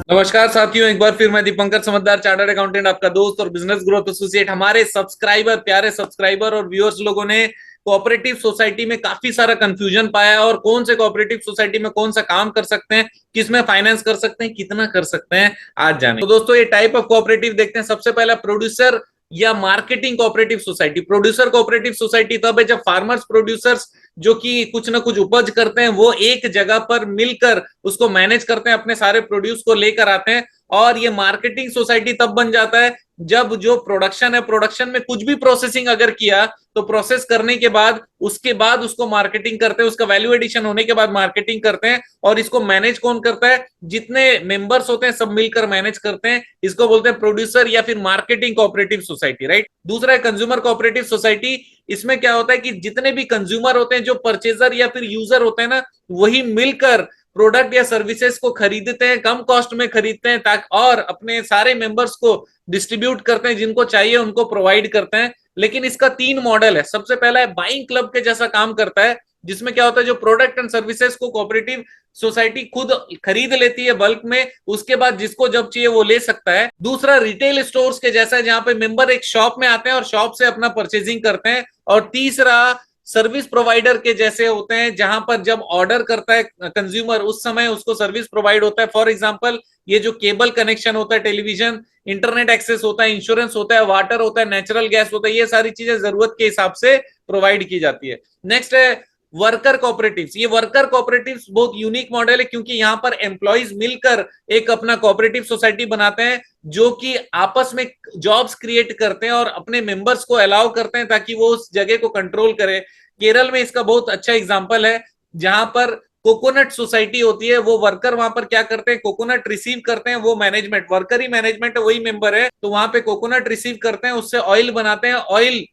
नमस्कार साथियों, एक बार फिर मैं दीपंकर समझदार चार्टर्ड अकाउंटेंट, आपका दोस्त और बिजनेस ग्रोथ एसोसिएट। हमारे सब्सक्राइबर, प्यारे सब्सक्राइबर और व्यूअर्स लोगों ने कोऑपरेटिव सोसाइटी में काफी सारा कंफ्यूजन पाया और कौन से कोऑपरेटिव सोसाइटी में कौन सा काम कर सकते हैं, किसमें फाइनेंस कर सकते हैं, कितना कर सकते हैं, आज जाने। तो दोस्तों, ये टाइप ऑफ कोऑपरेटिव देखते हैं। सबसे पहला प्रोड्यूसर या marketing cooperative society. Producer cooperative society तब है जब फार्मर्स प्रोड्यूसर्स जो कि कुछ ना कुछ उपज करते हैं वो एक जगह पर मिलकर उसको मैनेज करते हैं, अपने सारे प्रोड्यूस को लेकर आते हैं। और ये मार्केटिंग सोसाइटी तब बन जाता है जब जो प्रोडक्शन है, प्रोडक्शन में कुछ भी प्रोसेसिंग अगर किया तो प्रोसेस करने के बाद उसके बाद उसको मार्केटिंग करते हैं, उसका वैल्यू एडिशन होने के बाद मार्केटिंग करते हैं। और इसको मैनेज कौन करता है? जितने मेंबर्स होते हैं सब मिलकर मैनेज करते हैं। इसको बोलते हैं प्रोड्यूसर या फिर मार्केटिंग कोऑपरेटिव सोसाइटी, राइट। दूसरा है कंज्यूमर कोऑपरेटिव सोसाइटी। इसमें क्या होता है कि जितने भी कंज्यूमर होते हैं, जो परचेजर या फिर यूजर होते हैं ना, वही मिलकर प्रोडक्ट या सर्विसेज को खरीदते हैं, कम कॉस्ट में खरीदते हैं ताकि और अपने सारे मेंबर्स को डिस्ट्रीब्यूट करते हैं, जिनको चाहिए उनको प्रोवाइड करते हैं। लेकिन इसका तीन मॉडल है। सबसे पहला है बाइंग क्लब के जैसा काम करता है, जिसमें क्या होता है जो प्रोडक्ट एंड सर्विसेज को कोऑपरेटिव सोसाइटी खुद खरीद लेती है बल्क में, उसके बाद जिसको जब चाहिए वो ले सकता है। दूसरा रिटेल स्टोर्स के जैसा है, जहां पे मेंबर एक शॉप में आते हैं और शॉप से अपना परचेजिंग करते हैं। और तीसरा सर्विस प्रोवाइडर के जैसे होते हैं, जहां पर जब ऑर्डर करता है कंज्यूमर उस समय उसको सर्विस प्रोवाइड होता है। फॉर एग्जांपल, ये जो केबल कनेक्शन होता है, टेलीविजन, इंटरनेट एक्सेस होता है, इंश्योरेंस होता है, वाटर होता है, नेचुरल गैस होता है, ये सारी चीजें जरूरत के हिसाब से प्रोवाइड की जाती है। नेक्स्ट है वर्कर कोऑपरेटिव्स। ये वर्कर कोऑपरेटिव्स बहुत यूनिक मॉडल है, क्योंकि यहाँ पर एम्प्लॉइज मिलकर एक अपना कोऑपरेटिव सोसाइटी बनाते हैं, जो कि आपस में जॉब्स क्रिएट करते हैं और अपने मेंबर्स को अलाउ करते हैं ताकि वो उस जगह को कंट्रोल करे। केरल में इसका बहुत अच्छा एग्जांपल है, जहां पर कोकोनट सोसाइटी होती है। वो वर्कर वहां पर क्या करते हैं, कोकोनट रिसीव करते हैं। वो मैनेजमेंट, वर्कर ही मैनेजमेंट है, वही मेंबर है। तो वहां पे कोकोनट रिसीव करते हैं, उससे ऑयल बनाते हैं, ऑयल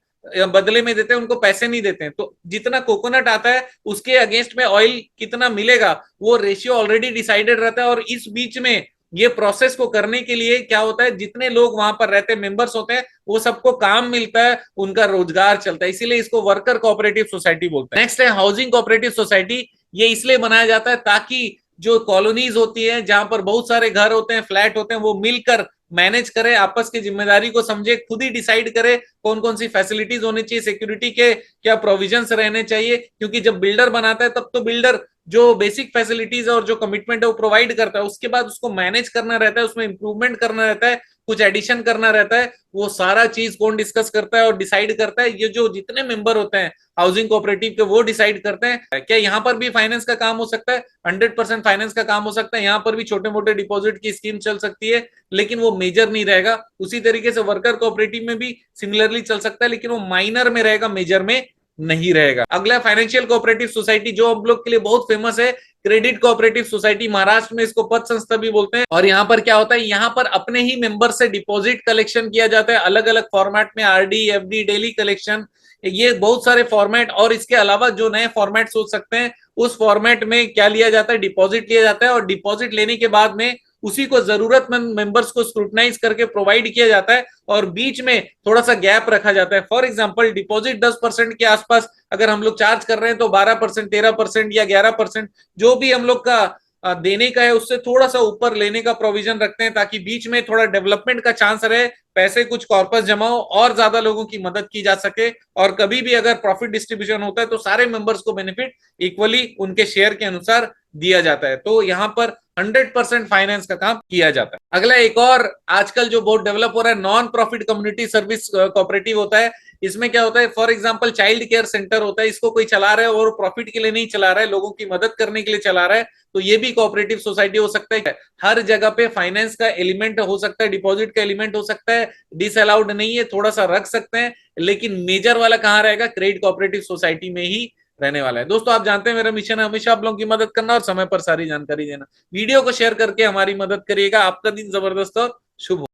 बदले में देते हैं, उनको पैसे नहीं देते हैं। तो जितना कोकोनट आता है उसके अगेंस्ट में ऑयल कितना मिलेगा, वो रेशियो ऑलरेडी डिसाइडेड रहता है। और इस बीच में ये प्रोसेस को करने के लिए क्या होता है, जितने लोग वहां पर रहते हैं, मेंबर्स होते हैं, वो सबको काम मिलता है, उनका रोजगार चलता है। इसीलिए इसको वर्कर कोऑपरेटिव सोसाइटी बोलते हैं। नेक्स्ट है हाउसिंग कोऑपरेटिव सोसाइटी। ये इसलिए बनाया जाता है ताकि जो कॉलोनीज होती है, जहां पर बहुत सारे घर होते हैं, फ्लैट होते हैं, वो मिलकर मैनेज करे, आपस की जिम्मेदारी को समझे, खुद ही डिसाइड करे कौन कौन सी फैसिलिटीज होनी चाहिए, सिक्योरिटी के क्या प्रोविजंस रहने चाहिए। क्योंकि जब बिल्डर बनाता है तब तो बिल्डर जो बेसिक फैसिलिटीज और जो कमिटमेंट है वो प्रोवाइड करता है, उसके बाद उसको मैनेज करना रहता है, उसमें इंप्रूवमेंट करना रहता है, कुछ एडिशन करना रहता है। वो सारा चीज कौन डिस्कस करता है और डिसाइड करता है? ये जो जितने मेंबर होते हैं हाउसिंग कोऑपरेटिव के, वो डिसाइड करते हैं। क्या यहाँ पर भी फाइनेंस का काम हो सकता है? 100% फाइनेंस का काम हो सकता है। यहाँ पर भी छोटे मोटे डिपॉजिट की स्कीम चल सकती है, लेकिन वो मेजर नहीं रहेगा। उसी तरीके से वर्कर कोऑपरेटिव में भी सिमिलरली चल सकता है, लेकिन वो माइनर में रहेगा, मेजर में नहीं रहेगा। अगला फाइनेंशियल कोऑपरेटिव सोसाइटी, जो हम लोग के लिए बहुत फेमस है, क्रेडिट कोऑपरेटिव सोसाइटी। महाराष्ट्र में इसको पत संस्था भी बोलते हैं। और यहाँ पर क्या होता है, यहाँ पर अपने ही मेंबर से डिपॉजिट कलेक्शन किया जाता है, अलग अलग फॉर्मेट में, आरडी, एफडी, डेली कलेक्शन, ये बहुत सारे फॉर्मेट। और इसके अलावा जो नए फॉर्मेट सोच सकते हैं, उस फॉर्मेट में क्या लिया जाता है, डिपॉजिट लिया जाता है। और डिपॉजिट लेने के बाद में उसी को जरूरतमंद मेंबर्स को स्क्रूटनाइज करके प्रोवाइड किया जाता है, और बीच में थोड़ा सा गैप रखा जाता है। फॉर एग्जांपल, डिपॉजिट 10% के आसपास अगर हम लोग चार्ज कर रहे हैं, तो 12%, 13% या 11% जो भी हम लोग का देने का है, उससे थोड़ा सा ऊपर लेने का प्रोविजन रखते हैं, ताकि बीच में थोड़ा डेवलपमेंट का चांस रहे, पैसे कुछ कॉर्पस जमा हो और ज्यादा लोगों की मदद की जा सके। और कभी भी अगर प्रॉफिट डिस्ट्रीब्यूशन होता है तो सारे मेंबर्स को बेनिफिट इक्वली उनके शेयर के अनुसार दिया जाता है। तो यहाँ पर 100% फाइनेंस का काम किया जाता है। अगला एक और आजकल जो बहुत डेवलप हो रहा है, non profit community service cooperative होता है। इसमें क्या होता है, for example child care centre होता है, इसको कोई चला रहा है और प्रॉफिट के लिए नहीं चला रहा है, लोगों की मदद करने के लिए चला रहा है, तो ये भी कोऑपरेटिव सोसाइटी हो सकता है। हर जगह पे फाइनेंस का एलिमेंट हो सकता है, डिपॉजिट का एलिमेंट हो सकता है, डिसअलाउड नहीं है, थोड़ा सा रख सकते हैं, लेकिन मेजर वाला कहाँ रहेगा, क्रेडिट कोऑपरेटिव सोसाइटी में ही रहने वाला है। दोस्तों, आप जानते हैं मेरा मिशन है हमेशा आप लोगों की मदद करना और समय पर सारी जानकारी देना। वीडियो को शेयर करके हमारी मदद करिएगा। आपका दिन जबरदस्त और शुभ हो।